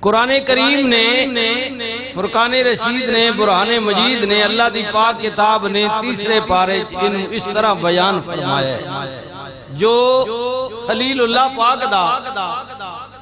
قرآن کریم نے، فرقان رشید نے، برہان مجید نے، اللہ دی پاک کتاب نے تیسرے پارے ان اس طرح بیان فرمایا ہے جو خلیل اللہ پاک دا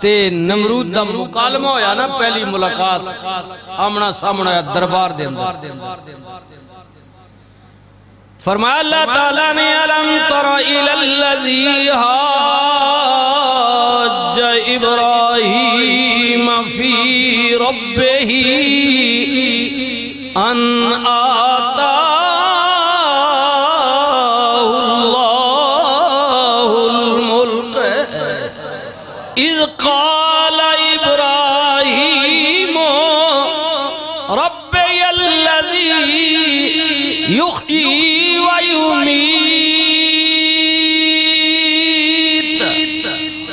تے نمرود دا مکالمہ ہویا نا، پہلی ملاقات آمنا سامنا دربار دے اندر فرمایا اللہ تعالیٰ نے علم تر الی الذی حاج ابراہیم فی ربہ ان آتاہ اللہ الملک اذ قال ابراہیم ربی الذی یحیی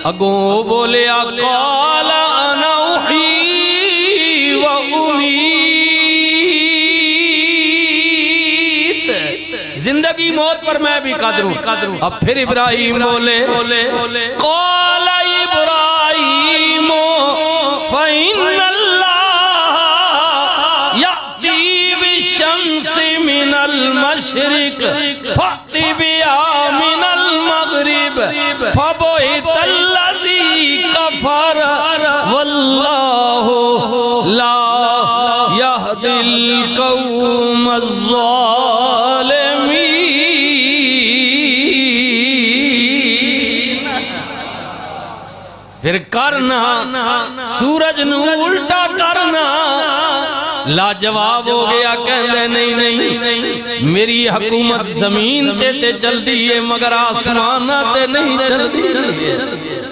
اگوں بولیا قال انا احیی و امیت، زندگی موت پر میں بھی قادر ہوں۔ اب پھر ابراہیم بولے قال ابراہیم فإن اللہ یأتی بالشمس من المشرق فأت بها من المغرب فبہت الذی کفر واللہ لا یہدی القوم الظالمین۔ پھر کرنا سورج نو الٹا کرنا، لاجواب ہو گیا، کہندے نہیں میری حکومت زمین تے چل دی ہے مگر آسمانہ تے نہیں چل دی۔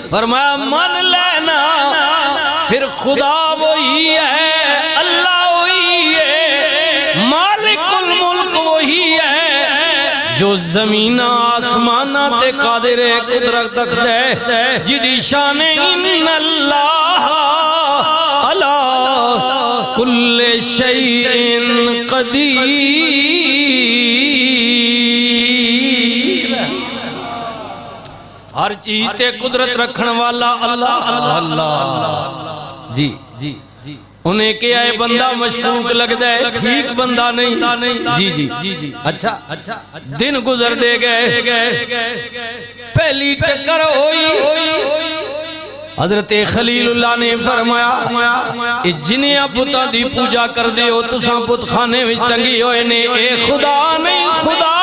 فرمایا من لینا پھر خدا وہی ہے، اللہ وہی ہے، مالک الملک وہی ہے جو زمین آسمانہ تے قادر قدرت تک ہے، جدی شان ان اللہ علی کل شیء قدیر، ہر چیز تے قدرت رکھن والا اللہ اللہ۔ جی انہیں کیا ہے بندہ مشکوک لگ دے، ٹھیک بندہ نہیں۔ جی اچھا دن گزر دے گئے، پہلی ٹکر ہوئی، حضرت خلیل اللہ نے فرمایا جنیاں پتہ دی پوجا کر دے ہو تساں پت خانے وچ ٹنگی ہوئے نے، اے خدا نہیں خدا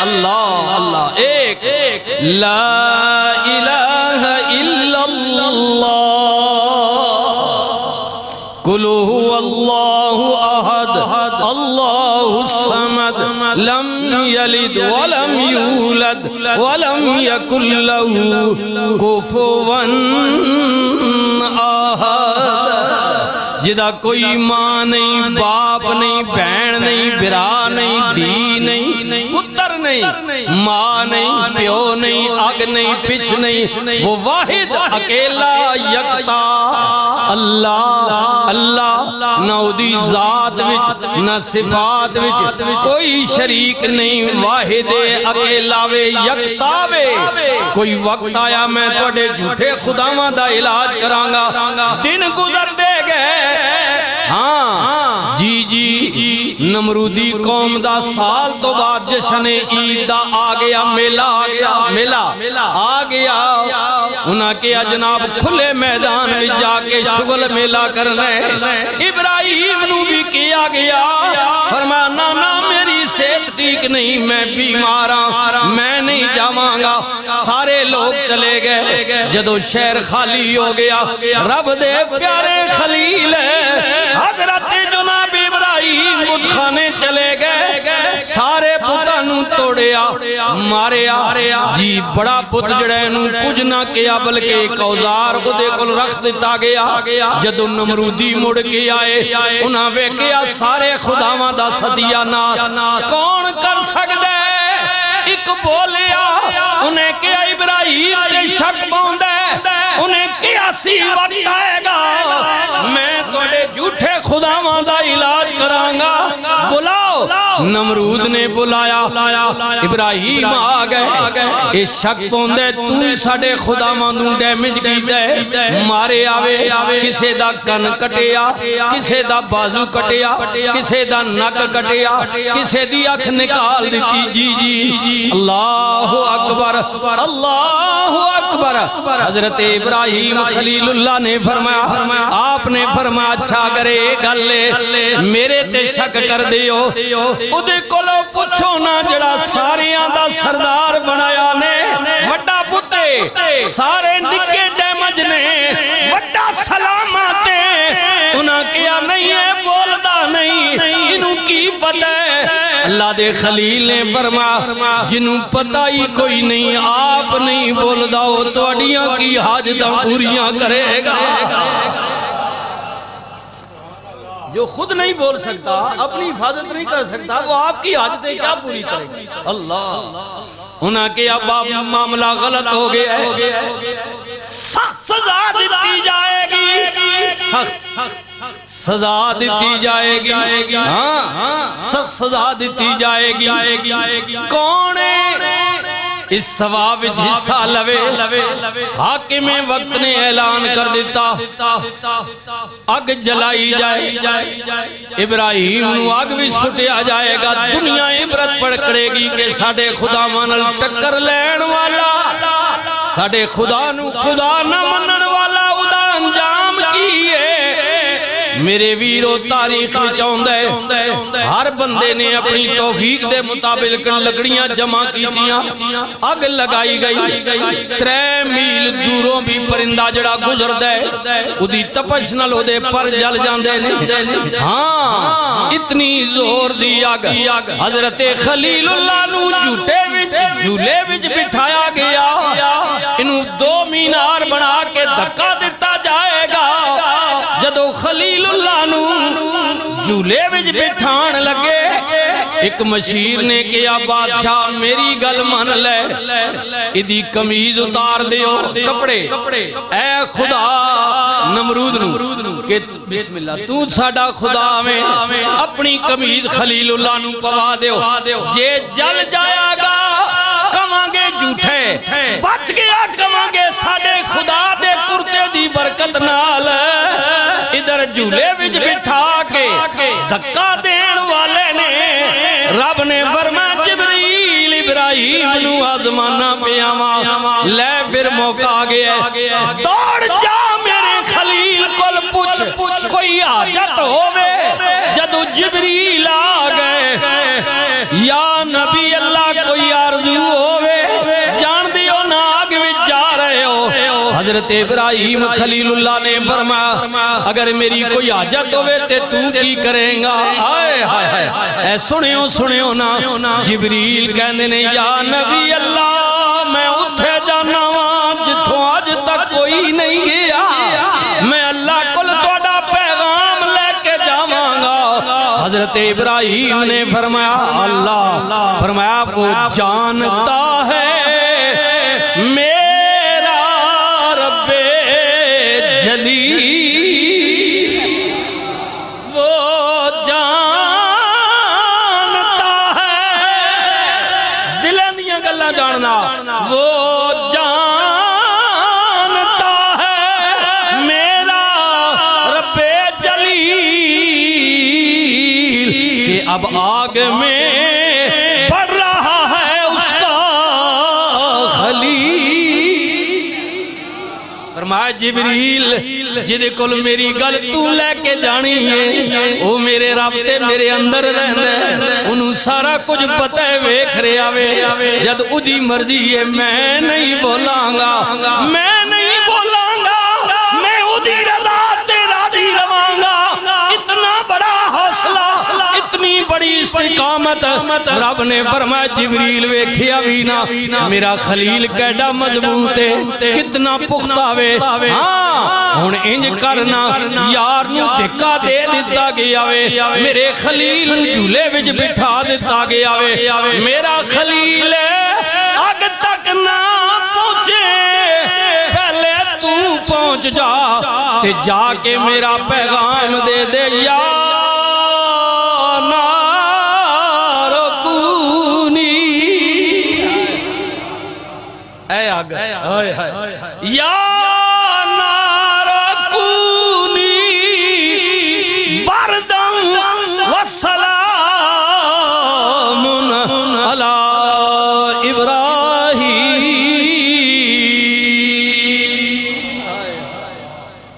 اللہ ایک لا الہ الا اللہ، قل هو اللہ احد اللہ الصمد لم یلد ولم یولد ولم یکن لہ کفوا احد۔ جدا کوئی ماں نہیں، باپ نہیں، بہن نہیں، برا نہیں، دھی نہیں، پتر نہیں، ماں نہیں، پیو نہیں، اگ نہیں، پچھ نہیں، وہ واحد اکیلا یکتا اللہ، نہ دی ذات وچ نہ صفات وچ کوئی شریک نہیں، واحد اکیلا وے یکتا وے۔ کوئی وقت آیا میں توڑے جھوٹے خداواں دا علاج کرانگا، دن گزر دے گئے۔ ہاں جی نمرودی قوم دا سال تو بعد جشن عید دا آگیا، میلہ آگیا، انہاں کیا جناب کھلے میدان میں جا کے شغل میلہ کرنے، ابراہیم نو بھی کیا گیا، فرمایا نانا میری صحت ٹھیک نہیں، میں بیماراں، میں نہیں جاواںگا۔ سارے لوگ چلے گئے، جدو شہر خالی ہو گیا، رب دے پیارے خلیل حضرت جناب ابراہیم بت خانے چلے گئے، سارے بتانوں توڑیا ماریا، جی بڑا بت جڑے نو کچھ نہ کیا بلکہ ایک اوزار خودے کل رکھ دیتا گیا۔ جدو نمرودی مڑ کے آئے، انہاں ویکیا سارے خداواں دا صدیہ ناس کون کر سکدے؟ ایک بولیا، انہیں کیا ابراہیم تے شک باندے، انہیں کیا سی وقت آئے گا میں توڑے جھوٹے خداواں دا علاج کرانگا، بلاؤ نمرود نے بلایا ابراہیم آ گئے اے شک پوندے تو ساڑے خدا مانوں ڈیمیج کی دے مارے آوے کسے دا کن کٹیا کسے دا بازو کٹیا کسے دا نک کٹیا کسے دی اکھ نکال دیتی جی اللہ اکبر اللہ اکبر حضرت ابراہیم خلیل اللہ نے فرمایا آپ نے فرمایا اچھا کرے گلے میرے تے شک کر دیو اُدے کولو پوچھو نا جڑا ساریاں دا سردار بنایا نے وڈا بُتے سارے نکے ڈیمج نے وڈا سلاماتے انہاں کیا نہیں ہے بولدا نہیں انہوں کی پتہ ہے اللہ دے خلیل نے فرمایا جنہوں پتہ ہی کوئی نہیں آپ نہیں بولدا ہو تو اڈیاں کی حاجتاں پوریاں کرے گا جو خود نہیں بول سکتا اپنی حفاظت نہیں کر سکتا وہ آپ کی حاجتیں کیا پوری کرے گا اللہ انہاں کے اب معاملہ غلط ہو گیا ہے سخت سزا دیتی جائے گی سخت سزا دیتی جائے گی سخت سزا دیتی جائے گی کون اس ثواب حصہ لوے حاکم وقت نے اعلان کر دیتا اگ جلائی جائے ابراہیم نو اگ بھی سٹیا جائے گا دنیا عبرت پڑکڑے گی کہ ساڑے خدا منل ٹکر لین والا ساڑے خدا نو خدا نہ منن والا ادا انجام کیے میرے ویرو تاریخ چاہندے ہر بندے نے اپنی توفیق دے مطابق لکڑیاں جمع کیتیاں اگ لگائی گئی 3 میل دوروں بھی پرندہ جڑا گزر دے ادھی تپش نلو دے پر جل جاندے نے ہاں اتنی زور دی اگ حضرت خلیل اللہ نو جھولے وچ بٹھایا گیا انہوں 2 مینار بنا کے دھکا دیتا جائے گا جدو خلیل اللہ نو جھولے وچ بٹھان لگے ایک مشیر نے کیا بادشاہ میری گل من لے ادھی کمیز اتار دیو کپڑے اے خدا نمرود نو کہ بسم اللہ تو ساڑا خدا میں اپنی کمیز خلیل اللہ نو پوا دیو جے جل جایا گا کمانگے جھوٹے بچ گیا کمانگے ساڑے خدا دے کرتے دی برکت نال ادھر جھولے وچ بٹھا کے دھکا دین والے نے رب نے فرمایا جبریل ابراہیم نو آزمانا پہ آواں لے پھر موقع گیا دوڑ جا میرے خلیل کل پوچھ کوئی حاجت ہووے جدو جبریل آ گئے یا نبی اللہ کوئی آرزو ہووے جان دیو نا آگ وچ جا رہے ہو حضرت ابراہیم خلیل اللہ نے فرمایا اگر میری کوئی حاجت ہوئے تے تو کی کریں گا آئے ہائے ہائے اے سنیو نا جبریل کہنے نے یا نبی اللہ میں اٹھے جانا ہاں جتھوں آج تک کوئی نہیں گیا میں اللہ کل توڑا پیغام لے کے جاواں گا حضرت ابراہیم نے فرمایا اللہ فرمایا وہ جانتا ہے میرا رب جلی وہ جانتا ہے دلیں دیاں گلاں جاننا وہ جانتا ہے میرا رب جلیل کہ اب آگ میں بڑھ رہا ہے اس کا خلیل فرمایا جبریل جدے کل میری گل تو لے کے جانی ہے وہ میرے رابطے میرے اندر رہنے انہوں سارا کچھ پتہ ہے ویکھ رہے آوے جد ادھی مرضی ہے میں نہیں بولاں گا میں نہیں بولاں گا میں ادھی رضا تے راضی رواں گا اتنا بڑا حوصلہ اتنی بڑی استقامت رب نے فرمایا جبریل ویکھیا بھی نہ میرا خلیل کیڈا مضبوط ہے کتنا پختہ وے ہاں ہن انج کرنا یار نو دھکا دے دتا گیا وے میرے خلیل نو جھولے وچ بٹھا دتا گیا وے میرا خلیل اگ تک نہ پہنچے پہلے تو پہنچ جا تے جا کے میرا پیغام دے دے یا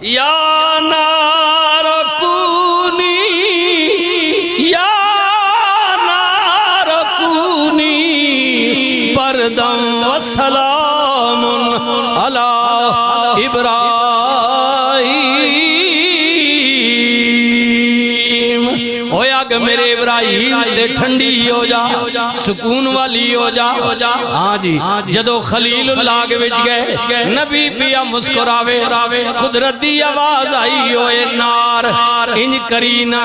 یا نار کونی یا نار کونی بردم و سلام علی ابراہیم ہویا کہ میرے ابراہیم تے ٹھنڈی ہو جا سکون والی ہو جا ہاں جی جدو خلیل اللہ کے وچ گئے نبی پیا مسکراوے قدرت دی آواز آئی ہوئے نار انج کرینا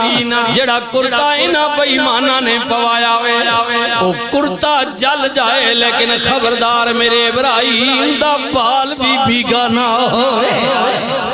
جڑا کرتا انہا بیمانہ نے پوایا ہوئے وہ کرتا جل جائے لیکن خبردار میرے ابراہیم دا بال بھی بھیگا نہ ہوئے